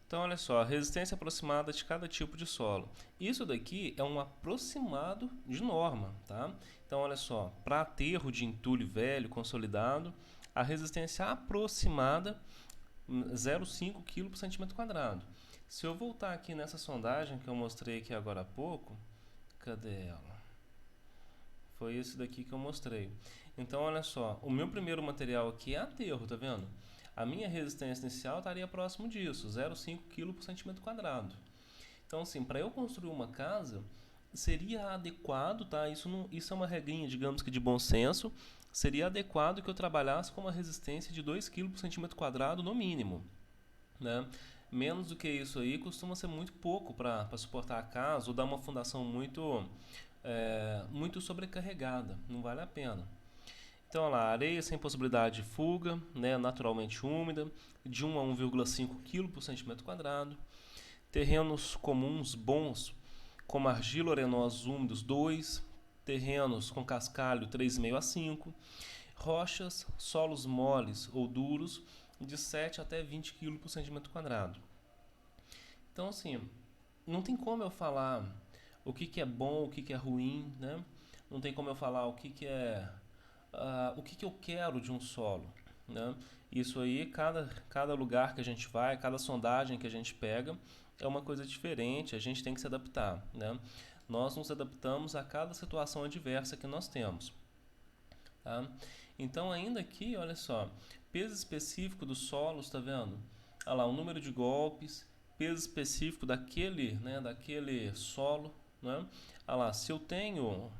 Então, olha só, a resistência aproximada de cada tipo de solo. Isso daqui é um aproximado de norma, tá? Então, olha só, para aterro de entulho velho consolidado, a resistência aproximada 0,5 kg por centímetro quadrado. Se eu voltar aqui nessa sondagem que eu mostrei aqui agora há pouco, cadê ela? Foi esse daqui que eu mostrei. Então, olha só, o meu primeiro material aqui é aterro, tá vendo? A minha resistência inicial estaria próximo disso, 0,5 kg por centímetro quadrado. Então, assim, para eu construir uma casa, seria adequado, tá? Isso é uma regrinha, digamos que de bom senso. Seria adequado que eu trabalhasse com uma resistência de 2 kg por centímetro quadrado no mínimo, né? Menos do que isso aí costuma ser muito pouco para suportar a casa ou dar uma fundação muito sobrecarregada. Não vale a pena. Então, olha lá, areia sem possibilidade de fuga, né, naturalmente úmida, de 1 a 1,5 kg por centímetro quadrado. Terrenos comuns bons, como argila arenosos úmidos 2, terrenos com cascalho 3,5 a 5, rochas, solos moles ou duros, de 7 até 20 kg por centímetro quadrado. Então, assim, não tem como eu falar o que é bom, o que é ruim, né? Não tem como eu falar o que eu quero de um solo, né? Isso aí, cada lugar que a gente vai, cada sondagem que a gente pega, é uma coisa diferente, a gente tem que se adaptar, né? Nós nos adaptamos a cada situação adversa que nós temos. Tá? Então, ainda aqui, olha só, peso específico dos solos, tá vendo? Olha lá, o número de golpes, peso específico daquele solo, né? Olha lá, se eu tenho,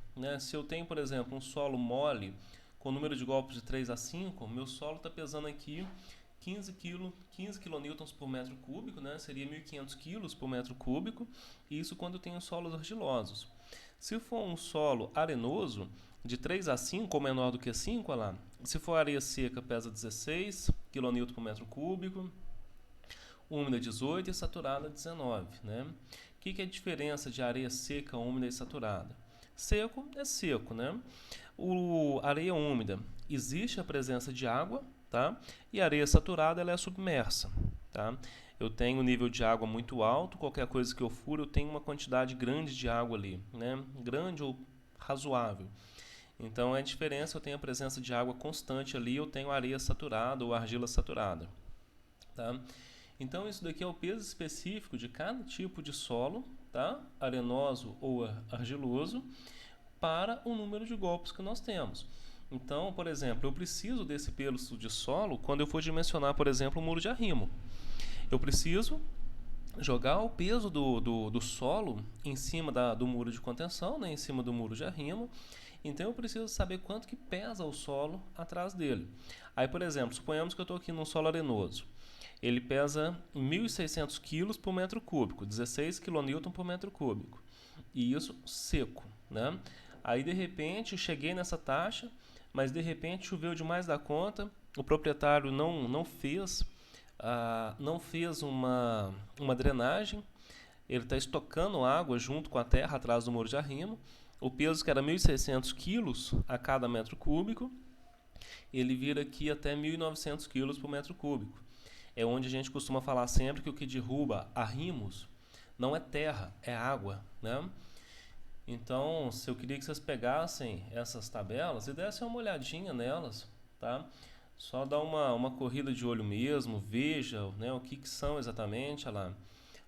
por exemplo, um solo mole com número de golpes de 3 a 5, meu solo está pesando aqui 15 kN por metro cúbico, né? Seria 1.500 kg por metro cúbico, e isso quando eu tenho solos argilosos. Se for um solo arenoso, de 3 a 5 ou menor do que 5, olha lá. Se for areia seca, pesa 16 kN por metro cúbico, úmida 18 e saturada 19. Né? O que é a diferença de areia seca, úmida e saturada? Seco é seco, né? Areia úmida, existe a presença de água, tá? E a areia saturada ela é submersa, tá? Eu tenho um nível de água muito alto, qualquer coisa que eu furo, eu tenho uma quantidade grande de água ali, né? Grande ou razoável. Então, a diferença, eu tenho a presença de água constante ali, eu tenho areia saturada ou argila saturada. Tá? Então, isso daqui é o peso específico de cada tipo de solo, tá? Arenoso ou argiloso, para o número de golpes que nós temos. Então, por exemplo, eu preciso desse peso de solo quando eu for dimensionar, por exemplo, o muro de arrimo. Eu preciso jogar o peso do solo em cima do muro de contenção, né, em cima do muro de arrimo. Então eu preciso saber quanto que pesa o solo atrás dele. Aí, por exemplo, suponhamos que eu estou aqui num solo arenoso. Ele pesa 1.600 kg por metro cúbico, 16 kN por metro cúbico. E isso seco, né? Aí, de repente, eu cheguei nessa taxa, mas de repente choveu demais da conta, o proprietário não fez uma drenagem, ele está estocando água junto com a terra atrás do muro de arrimo. O peso que era 1.600 quilos a cada metro cúbico, ele vira aqui até 1.900 quilos por metro cúbico. É onde a gente costuma falar sempre que o que derruba arrimos não é terra, é água, né? Então, se eu queria que vocês pegassem essas tabelas e dessem uma olhadinha nelas, tá? Só dá uma corrida de olho mesmo, veja, né, o que são exatamente, olha lá,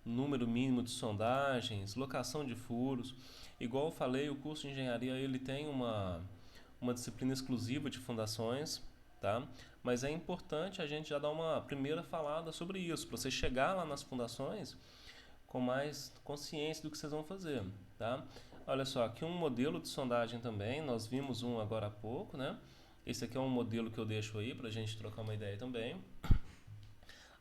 número mínimo de sondagens, locação de furos. Igual eu falei, o curso de engenharia ele tem uma disciplina exclusiva de fundações, tá? Mas é importante a gente já dar uma primeira falada sobre isso, para você chegar lá nas fundações com mais consciência do que vocês vão fazer, tá? Olha só, aqui um modelo de sondagem também, nós vimos um agora há pouco, né? Esse aqui é um modelo que eu deixo aí para a gente trocar uma ideia também.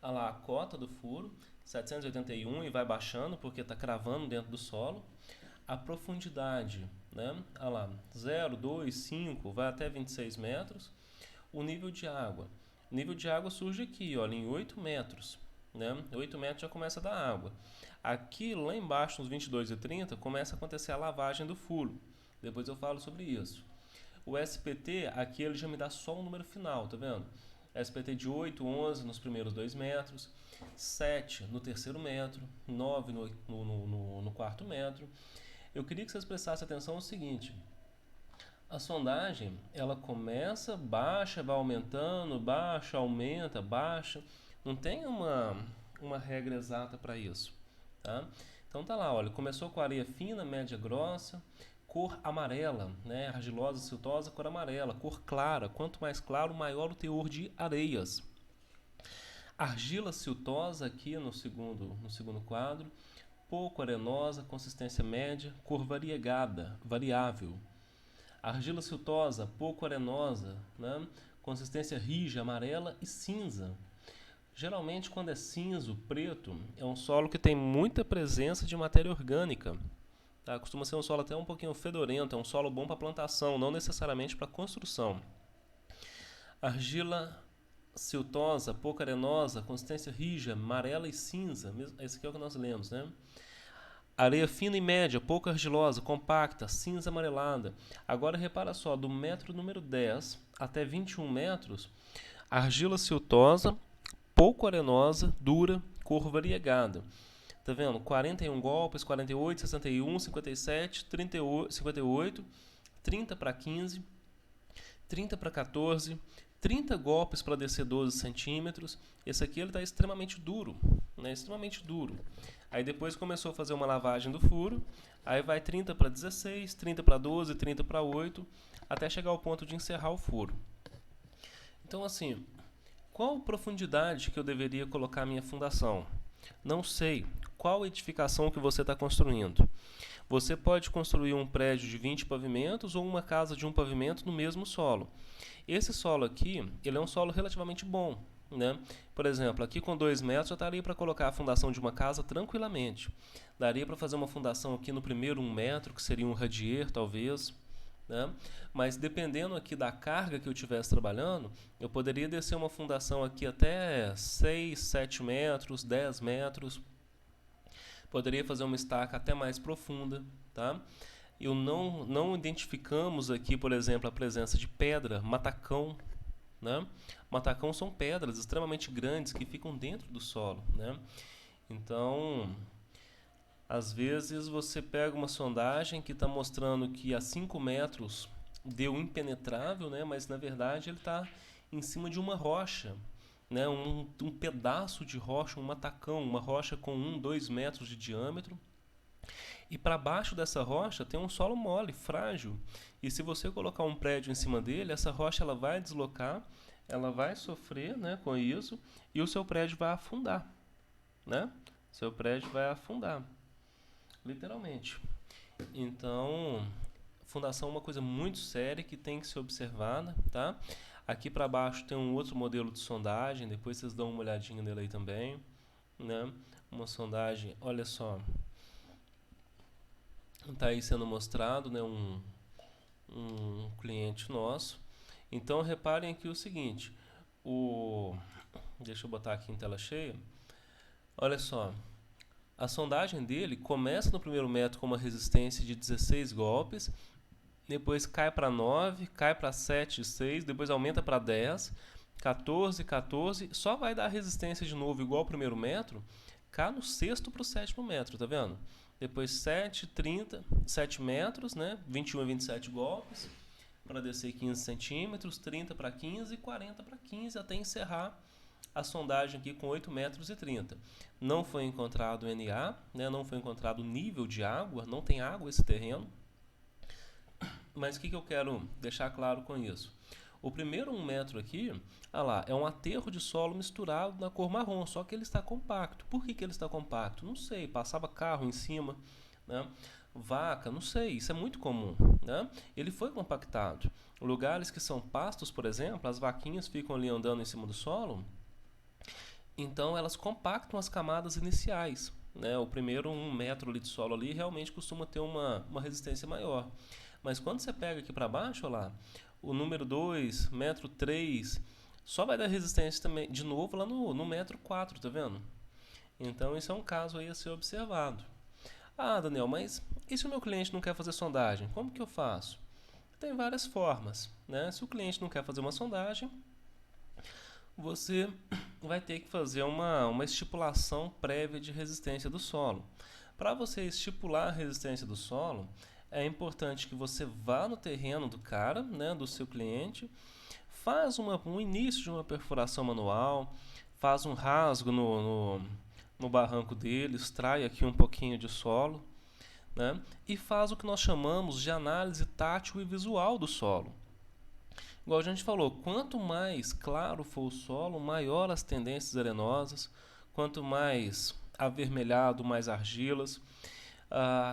Olha lá, a cota do furo, 781 e vai baixando porque está cravando dentro do solo. A profundidade, né? Olha lá, 0, 2, 5, vai até 26 metros. O nível de água. O nível de água surge aqui, olha, em 8 metros. Né? 8 metros já começa a dar água. Aqui, lá embaixo, nos 22 e 30, começa a acontecer a lavagem do furo. Depois eu falo sobre isso. O SPT, aqui ele já me dá só o número final, tá vendo? SPT de 8, 11 nos primeiros 2 metros, 7 no terceiro metro, 9 no quarto metro. Eu queria que vocês prestassem atenção no seguinte: a sondagem, ela começa, baixa, vai aumentando, baixa, aumenta, baixa. Não tem uma regra exata para isso, tá? Então tá lá, olha, começou com areia fina, média grossa, cor amarela, né? Argilosa, siltosa, cor amarela, cor clara. Quanto mais claro, maior o teor de areias. Argila siltosa aqui no segundo quadro, pouco arenosa, consistência média, cor variegada, variável. Argila siltosa, pouco arenosa, né? Consistência rija, amarela e cinza. Geralmente, quando é cinza, preto, é um solo que tem muita presença de matéria orgânica. Tá? Costuma ser um solo até um pouquinho fedorento, é um solo bom para plantação, não necessariamente para construção. Argila siltosa, pouco arenosa, consistência rija, amarela e cinza. Esse aqui é o que nós lemos, né? Areia fina e média, pouco argilosa, compacta, cinza amarelada. Agora repara só, do metro número 10 até 21 metros, argila siltosa, pouco arenosa, dura, cor variegada. Tá vendo? 41 golpes, 48, 61, 57, 38, 58, 30 para 15, 30 para 14, 30 golpes para descer 12 centímetros. Esse aqui ele está extremamente duro, né? Extremamente duro. Aí depois começou a fazer uma lavagem do furo, aí vai 30 para 16, 30 para 12, 30 para 8, até chegar ao ponto de encerrar o furo. Então assim, qual profundidade que eu deveria colocar a minha fundação? Não sei. Qual edificação que você está construindo? Você pode construir um prédio de 20 pavimentos ou uma casa de um pavimento no mesmo solo. Esse solo aqui, ele é um solo relativamente bom, né? Por exemplo, aqui com 2 metros já daria para colocar a fundação de uma casa tranquilamente. Daria para fazer uma fundação aqui no primeiro 1 metro, que seria um radier, talvez, né? Mas dependendo aqui da carga que eu estivesse trabalhando, eu poderia descer uma fundação aqui até 6, 7 metros, 10 metros. Poderia fazer uma estaca até mais profunda, tá? Eu não identificamos aqui, por exemplo, a presença de pedra, matacão, né? Matacão são pedras extremamente grandes que ficam dentro do solo, né? Então, às vezes você pega uma sondagem que está mostrando que a 5 metros deu impenetrável, né? Mas na verdade ele está em cima de uma rocha, né? Um pedaço de rocha, um matacão, uma rocha com 1, 2 metros de diâmetro. E para baixo dessa rocha tem um solo mole, frágil. E se você colocar um prédio em cima dele, essa rocha ela vai deslocar, ela vai sofrer, né, com isso, e o seu prédio vai afundar, né? Seu prédio vai afundar, literalmente. Então, fundação é uma coisa muito séria que tem que ser observada, tá? Aqui para baixo tem um outro modelo de sondagem, depois vocês dão uma olhadinha nele aí também, né? Uma sondagem, olha só, está aí sendo mostrado, né, um cliente nosso. Então reparem aqui o seguinte, deixa eu botar aqui em tela cheia. Olha só, a sondagem dele começa no primeiro metro com uma resistência de 16 golpes, depois cai para 9, cai para 7, 6, depois aumenta para 10, 14, 14, só vai dar resistência de novo igual ao primeiro metro, cá no sexto para o sétimo metro, tá vendo? Depois 7, 30, 7 metros, né? 21 a 27 golpes, para descer 15 centímetros, 30 para 15 e 40 para 15, até encerrar a sondagem aqui com 8 metros e 30. Não foi encontrado NA, né? Não foi encontrado nível de água, não tem água esse terreno. Mas o que eu quero deixar claro com isso? O primeiro 1 metro aqui, lá, é um aterro de solo misturado na cor marrom, só que ele está compacto. Por que ele está compacto? Não sei, passava carro em cima, né? Vaca, não sei, isso é muito comum, né? Ele foi compactado. Lugares que são pastos, por exemplo, as vaquinhas ficam ali andando em cima do solo, então elas compactam as camadas iniciais, né? O primeiro 1 metro ali de solo ali realmente costuma ter uma resistência maior. Mas quando você pega aqui para baixo, olha lá, o número 2, metro 3, só vai dar resistência também, de novo, lá no metro 4, tá vendo? Então, isso é um caso aí a ser observado. Ah, Daniel, mas e se o meu cliente não quer fazer sondagem? Como que eu faço? Tem várias formas, né? Se o cliente não quer fazer uma sondagem, você vai ter que fazer uma estipulação prévia de resistência do solo. Para você estipular a resistência do solo, é importante que você vá no terreno do cara, né, do seu cliente, faz um início de uma perfuração manual, faz um rasgo no barranco dele, extrai aqui um pouquinho de solo, né, e faz o que nós chamamos de análise tátil e visual do solo. Igual a gente falou, quanto mais claro for o solo, maior as tendências arenosas, quanto mais avermelhado, mais argilas.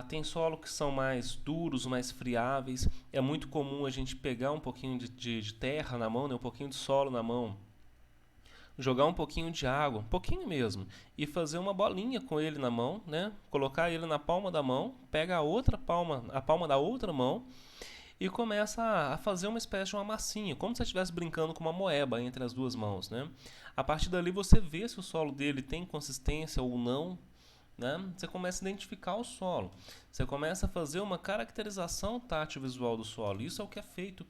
Tem solo que são mais duros, mais friáveis. É muito comum a gente pegar um pouquinho de terra na mão, né, um pouquinho de solo na mão, jogar um pouquinho de água, um pouquinho mesmo, e fazer uma bolinha com ele na mão, né? Colocar ele na palma da mão, pega a palma da outra mão e começa a fazer uma espécie de uma massinha, como se você estivesse brincando com uma moeba entre as duas mãos, né? A partir dali você vê se o solo dele tem consistência ou não, né? Você começa a identificar o solo, você começa a fazer uma caracterização tátil visual do solo. Isso é o que é feito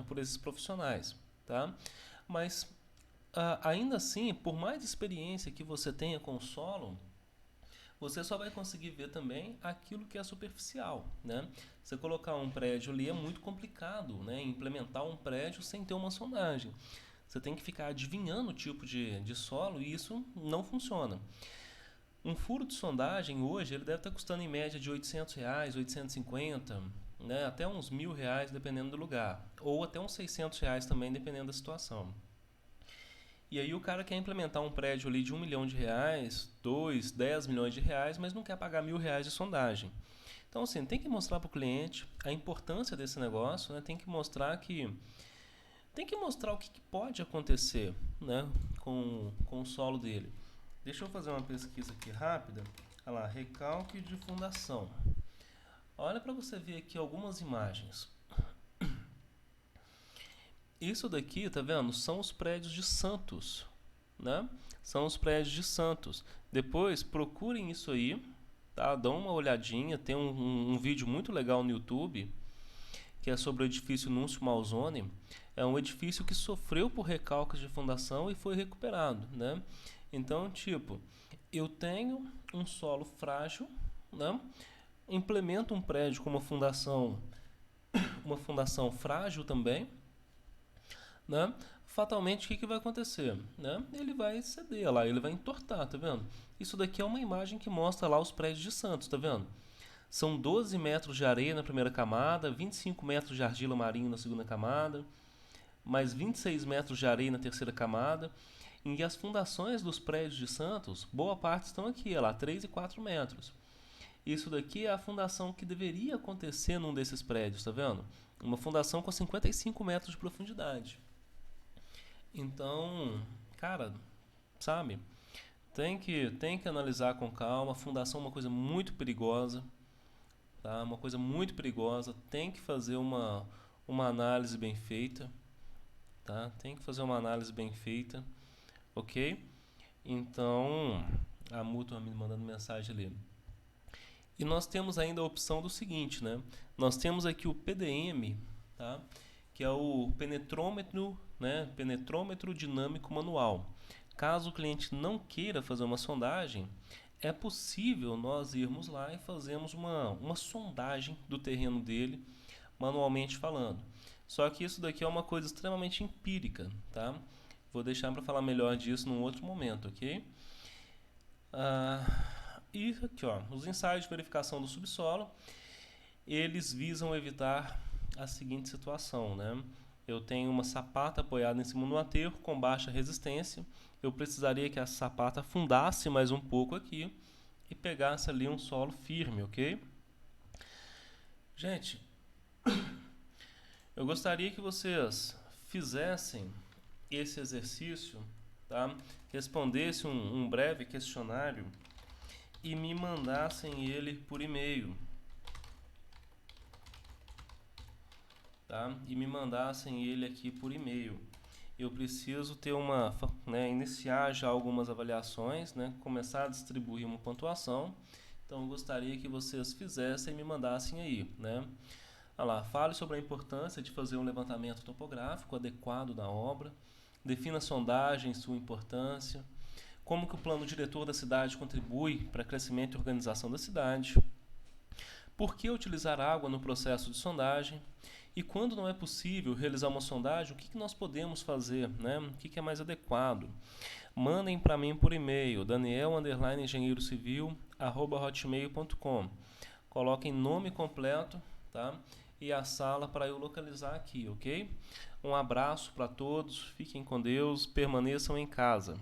por esses profissionais, tá? Mas ainda assim, por mais experiência que você tenha com o solo, você só vai conseguir ver também aquilo que é superficial, né? Você colocar um prédio ali é muito complicado, né? Implementar um prédio sem ter uma sondagem. Você tem que ficar adivinhando o tipo de solo e isso não funciona. Um furo de sondagem hoje ele deve estar custando em média de R$ 800, 850, né? Até uns R$ 1.000 dependendo do lugar, ou até uns R$ 600 também dependendo da situação. E aí o cara quer implementar um prédio ali de R$ 1 milhão, 2, 10 milhões de reais, mas não quer pagar R$ 1.000 de sondagem. Então, assim, tem que mostrar para o cliente a importância desse negócio, né? Tem que mostrar o que pode acontecer, né? Com o solo dele. Deixa eu fazer uma pesquisa aqui rápida. Olha lá, recalque de fundação. Olha para você ver aqui algumas imagens. Isso daqui, tá vendo? São os prédios de Santos, né? São os prédios de Santos. Depois procurem isso aí, tá? Dão uma olhadinha. Tem um vídeo muito legal no YouTube que é sobre o edifício Núncio Malzone. É um edifício que sofreu por recalques de fundação e foi recuperado, né? Então, tipo, eu tenho um solo frágil, né? Implemento um prédio com uma fundação frágil também, né? Fatalmente o que vai acontecer, né? Ele vai ceder lá, ele vai entortar, tá vendo? Isso daqui é uma imagem que mostra lá os prédios de Santos, tá vendo? São 12 metros de areia na primeira camada, 25 metros de argila marinha na segunda camada, mais 26 metros de areia na terceira camada. E as fundações dos prédios de Santos, boa parte estão aqui, lá, 3 e 4 metros. Isso daqui é a fundação que deveria acontecer num desses prédios, tá vendo? Uma fundação com 55 metros de profundidade. Então, cara, sabe? Tem que analisar com calma. A fundação é uma coisa muito perigosa, tá? Uma coisa muito perigosa. Tem que fazer uma análise bem feita, tá? Tem que fazer uma análise bem feita, ok? Então, a mútua me mandando mensagem ali. E nós temos ainda a opção do seguinte, né? Nós temos aqui o PDM, tá? Que é o penetrômetro, né? Penetrômetro dinâmico manual. Caso o cliente não queira fazer uma sondagem, é possível nós irmos lá e fazermos uma sondagem do terreno dele, manualmente falando. Só que isso daqui é uma coisa extremamente empírica, tá? Vou deixar para falar melhor disso num outro momento, ok? E aqui, ó, os ensaios de verificação do subsolo, eles visam evitar a seguinte situação, né? Eu tenho uma sapata apoiada em cima do aterro com baixa resistência. Eu precisaria que a sapata afundasse mais um pouco aqui e pegasse ali um solo firme, ok? Gente, eu gostaria que vocês fizessem esse exercício, tá? Respondessem um breve questionário e me mandassem ele por e-mail, tá? E me mandassem ele aqui por e-mail. Eu preciso ter iniciar já algumas avaliações, né? Começar a distribuir uma pontuação. Então eu gostaria que vocês fizessem e me mandassem aí, né? Olha lá, fale sobre a importância de fazer um levantamento topográfico adequado da obra, Defina a sondagem, sua importância. Como que o plano diretor da cidade contribui para o crescimento e organização da cidade. Por que utilizar água no processo de sondagem? E quando não é possível realizar uma sondagem, o que nós podemos fazer? Né? O que é mais adequado? Mandem para mim por e-mail, daniel_engenheirocivil@hotmail.com. Coloquem nome completo, tá? E a sala para eu localizar aqui, ok? Um abraço para todos, fiquem com Deus, permaneçam em casa.